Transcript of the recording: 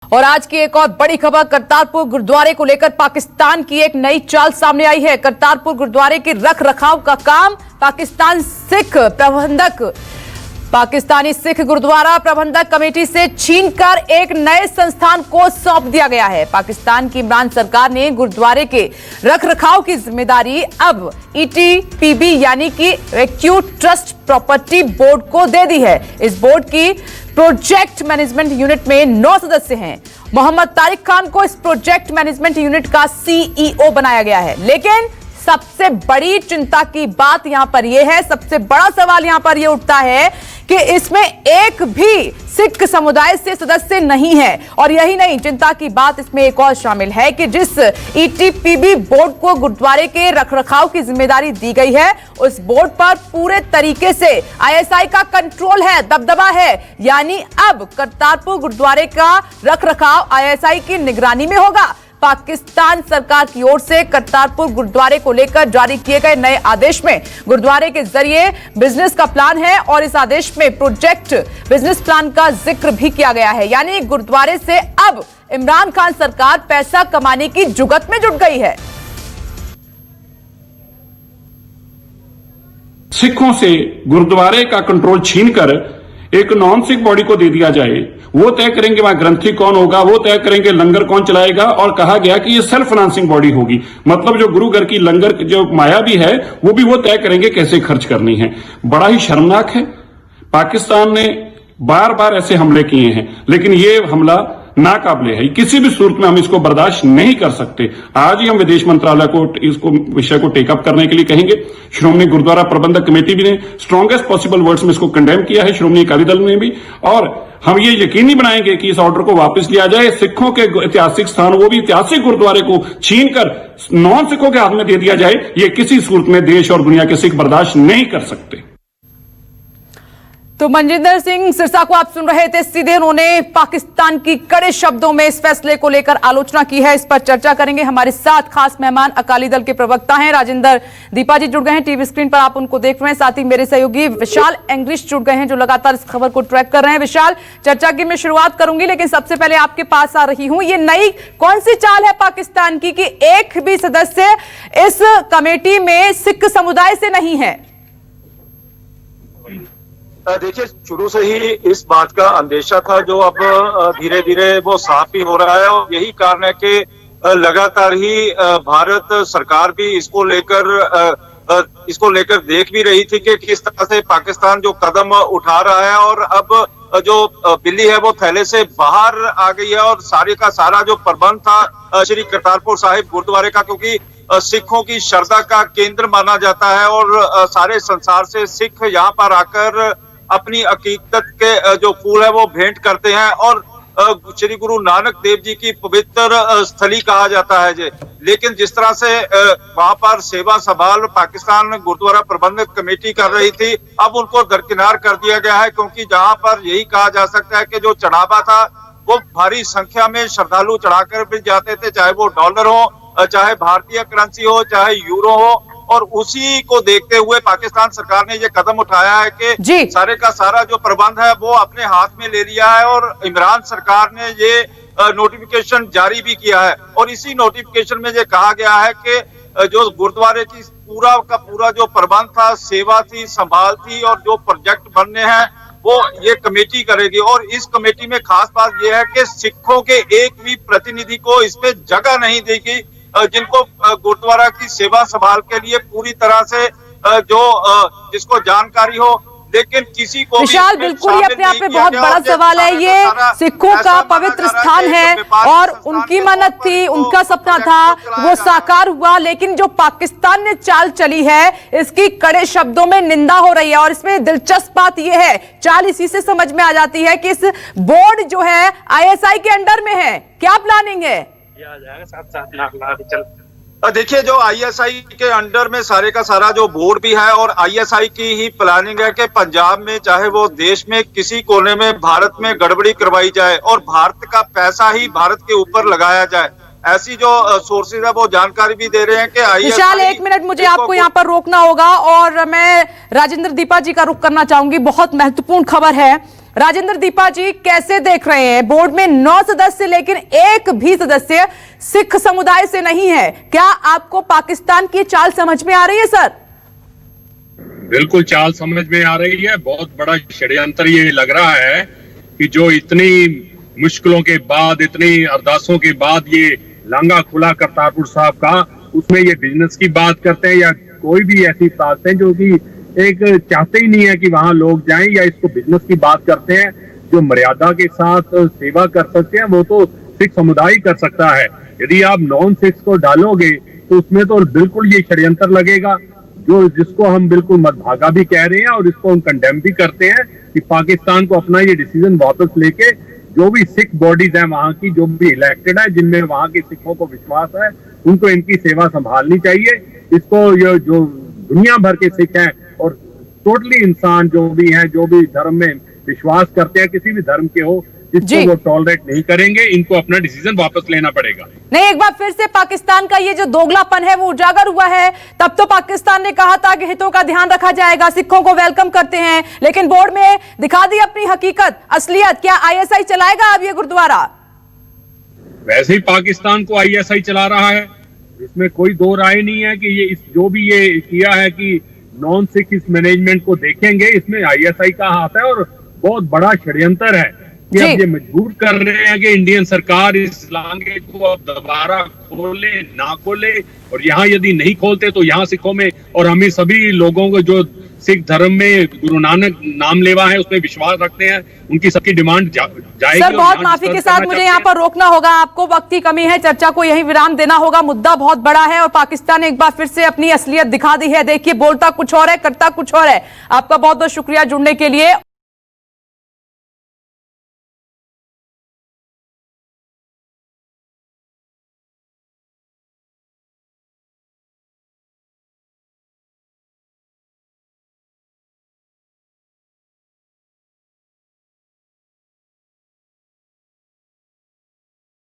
और आज की एक और बड़ी खबर करतारपुर गुरुद्वारे को लेकर पाकिस्तान की एक नई चाल सामने आई है। करतारपुर गुरुद्वारे के रख रखाव का काम पाकिस्तानी सिख गुरुद्वारा प्रबंधक कमेटी से छीनकर एक नए संस्थान को सौंप दिया गया है। पाकिस्तान की इमरान सरकार ने गुरुद्वारे के रखरखाव की जिम्मेदारी अब ईटीपीबी यानी कि एक्यूट ट्रस्ट प्रॉपर्टी बोर्ड को दे दी है। इस बोर्ड की प्रोजेक्ट मैनेजमेंट यूनिट में 9 सदस्य हैं। मोहम्मद तारिक खान को इस प्रोजेक्ट मैनेजमेंट यूनिट का सीईओ बनाया गया है। लेकिन सबसे बड़ी चिंता की बात यहां पर यह है, सबसे बड़ा सवाल यहां पर यह उठता है कि इसमें एक भी सिख समुदाय से सदस्य नहीं है। और यही नहीं, चिंता की बात इसमें एक और शामिल है कि जिस ईटीपीबी बोर्ड को गुरुद्वारे के रखरखाव की जिम्मेदारी दी गई है, उस बोर्ड पर पूरे तरीके से आईएसआई का कंट्रोल है, दबदबा है। यानी अब करतारपुर गुरुद्वारे का रखरखाव आईएसआई की निगरानी में होगा। पाकिस्तान सरकार की ओर से करतारपुर गुरुद्वारे को लेकर जारी किए गए नए आदेश में गुरुद्वारे के जरिए बिजनेस का प्लान है और इस आदेश में प्रोजेक्ट बिजनेस प्लान का जिक्र भी किया गया है। यानी गुरुद्वारे से अब इमरान खान सरकार पैसा कमाने की जुगत में जुट गई है। सिखों से गुरुद्वारे का कंट्रोल छीनकर एक नॉन सिख बॉडी को दे दिया जाए। वो तय करेंगे वहां ग्रंथी कौन होगा, वो तय करेंगे लंगर कौन चलाएगा। और कहा गया कि ये सेल्फ फाइनेंसिंग बॉडी होगी, मतलब जो गुरु घर की लंगर जो माया भी है वो भी वो तय करेंगे कैसे खर्च करनी है। बड़ा ही शर्मनाक है। पाकिस्तान ने बार बार ऐसे हमले किए हैं, लेकिन ये हमला नाकाबिले है। किसी भी सूरत में हम इसको बर्दाश्त नहीं कर सकते। आज ही हम विदेश मंत्रालय को इसको विषय को टेकअप करने के लिए कहेंगे। श्रोमणी गुरुद्वारा प्रबंधक कमेटी भी ने स्ट्रॉन्गेस्ट पॉसिबल वर्ड्स में इसको कंडेम किया है, श्रोमणी अकाली दल ने भी। और हम ये यकीनी बनाएंगे कि इस ऑर्डर को वापस लिया जाए। सिखों के ऐतिहासिक स्थान, वो भी ऐतिहासिक गुरुद्वारे को छीनकर नॉन सिखों के हाथ में दे दिया जाए, ये किसी सूरत में देश और दुनिया के सिख बर्दाश्त नहीं कर सकते। तो मनजिंदर सिंह सिरसा को आप सुन रहे थे। सीधे उन्होंने पाकिस्तान की कड़े शब्दों में इस फैसले को लेकर आलोचना की है। इस पर चर्चा करेंगे। हमारे साथ खास मेहमान अकाली दल के प्रवक्ता हैं राजेंद्र दीपा जी जुड़ गए हैं। टीवी स्क्रीन पर आप उनको देख रहे हैं। साथ ही मेरे सहयोगी विशाल एंग्लिश जुड़ गए हैं, जो लगातार इस खबर को ट्रैक कर रहे हैं। विशाल, चर्चा की मैं शुरुआत करूंगी, लेकिन सबसे पहले आपके पास आ रही हूं। ये नई कौन सी चाल है पाकिस्तान की कि एक भी सदस्य इस कमेटी में सिख समुदाय से नहीं है? देखिए, शुरू से ही इस बात का अंदेशा था, जो अब धीरे धीरे वो साफ भी हो रहा है। और यही कारण है कि लगातार ही भारत सरकार भी इसको लेकर देख भी रही थी कि किस तरह से पाकिस्तान जो कदम उठा रहा है। और अब जो बिल्ली है वो थैले से बाहर आ गई है। और सारे का सारा जो प्रबंध था श्री करतारपुर साहिब गुरुद्वारे का, क्योंकि सिखों की श्रद्धा का केंद्र माना जाता है और सारे संसार से सिख यहाँ पर आकर अपनी अकीदत के जो फूल है वो भेंट करते हैं। और श्री गुरु नानक देव जी की पवित्र स्थली कहा जाता है। लेकिन जिस तरह से वहां पर सेवा संभाल पाकिस्तान गुरुद्वारा प्रबंधक कमेटी कर रही थी, अब उनको दरकिनार कर दिया गया है। क्योंकि जहां पर यही कहा जा सकता है कि जो चढ़ावा था वो भारी संख्या में श्रद्धालु चढ़ाकर भी जाते थे, चाहे वो डॉलर हो, चाहे भारतीय करेंसी हो, चाहे यूरो हो। और उसी को देखते हुए पाकिस्तान सरकार ने ये कदम उठाया है कि सारे का सारा जो प्रबंध है वो अपने हाथ में ले लिया है। और इमरान सरकार ने ये नोटिफिकेशन जारी भी किया है। और इसी नोटिफिकेशन में ये कहा गया है कि जो गुरुद्वारे की पूरा का पूरा जो प्रबंध था, सेवा थी, संभाल थी, और जो प्रोजेक्ट बनने हैं वो ये कमेटी करेगी। और इस कमेटी में खास बात यह है कि सिखों के एक भी प्रतिनिधि को इसमें जगह नहीं देगी, जिनको गुरुद्वारा की सेवा संभाल के लिए पूरी तरह से जिसको जानकारी हो। लेकिन किसी को विशाल, बिल्कुल ये अपने आप में बहुत बड़ा सवाल है। ये सिखों का पवित्र स्थान है और उनकी मन्नत थी, उनका सपना था, वो साकार हुआ। लेकिन जो पाकिस्तान ने चाल चली है, इसकी कड़े शब्दों में निंदा हो रही है। और इसमें दिलचस्प बात यह है, चाल इसी से समझ में आ जाती है कि इस बोर्ड जो है आईएसआई के अंडर में है। क्या प्लानिंग है? देखिए, जो आईएसआई के अंडर में सारे का सारा जो बोर्ड भी है, और आईएसआई की ही प्लानिंग है कि पंजाब में, चाहे वो देश में किसी कोने में भारत में गड़बड़ी करवाई जाए और भारत का पैसा ही भारत के ऊपर लगाया जाए। ऐसी जो सोर्सेज है वो जानकारी भी दे रहे हैं कि विशाल, एक मिनट, मुझे आपको यहाँ पर रोकना होगा और मैं राजेंद्र दीपा जी का रुख करना चाहूंगी। बहुत महत्वपूर्ण खबर है। राजेंद्र दीपा जी, कैसे देख रहे हैं? बोर्ड में 9 सदस्य लेकिन एक भी सदस्य सिख समुदाय से नहीं है। क्या आपको पाकिस्तान की चाल समझ में आ रही है सर? बिल्कुल चाल समझ में आ रही है। बहुत बड़ा षड्यंत्र ये लग रहा है कि जो इतनी मुश्किलों के बाद, इतनी अरदासों के बाद ये लांगा खुला करतारपुर साहब का, उसमें ये बिजनेस की बात करते हैं या कोई भी ऐसी ताकतें जो कि एक चाहते ही नहीं है कि वहां लोग जाएं, या इसको बिजनेस की बात करते हैं। जो मर्यादा के साथ सेवा कर सकते हैं वो तो सिख समुदाय कर सकता है। यदि आप नॉन सिख्स को डालोगे तो उसमें तो बिल्कुल ये षड्यंत्र लगेगा, जो जिसको हम बिल्कुल मदभागा भी कह रहे हैं और इसको हम कंडेम भी करते हैं कि पाकिस्तान को अपना ये डिसीजन वापस लेके जो भी सिख बॉडीज हैं वहां की, जो भी इलेक्टेड है, जिनमें वहां के सिखों को विश्वास है, उनको इनकी सेवा संभालनी चाहिए। इसको ये जो दुनिया भर के सिख हैं और टोटली इंसान जो भी हैं, जो भी धर्म में विश्वास करते हैं, किसी भी धर्म के हो, इसको वो टॉलरेट नहीं करेंगे। इनको अपना डिसीजन वापस लेना पड़ेगा। नहीं, एक बार फिर से पाकिस्तान का ये जो दोगलापन है वो उजागर हुआ है। तब तो पाकिस्तान ने कहा था कि हितों का ध्यान रखा जाएगा, सिखों को वेलकम करते हैं, लेकिन बोर्ड में दिखा दी अपनी हकीकत, असलियत। क्या आईएसआई चलाएगा अब ये गुरुद्वारा? वैसे ही पाकिस्तान को आईएसआई चला रहा है, इसमें कोई दो राय नहीं है कि ये जो भी ये किया है कि नॉन सिख इस मैनेजमेंट को देखेंगे, इसमें आईएसआई का हाथ है और बहुत बड़ा षड्यंत्र है कि अब ये मजबूर कर रहे हैं कि इंडियन सरकार इस लांगे को अब दोबारा खोले ना खोले, और यहाँ यदि नहीं खोलते तो यहाँ सिखों में और हमें सभी लोगों को जो सिख धर्म में गुरु नानक नाम लेवा है उसमें विश्वास रखते हैं, उनकी सबकी डिमांड जाएगी। सर बहुत माफी के साथ मुझे यहाँ पर रोकना होगा, आपको वक्त की कमी है, चर्चा को यही विराम देना होगा। मुद्दा बहुत बड़ा है और पाकिस्तान ने एक बार फिर से अपनी असलियत दिखा दी है। देखिए, बोलता कुछ और है, करता कुछ और है। आपका बहुत बहुत शुक्रिया जुड़ने के लिए।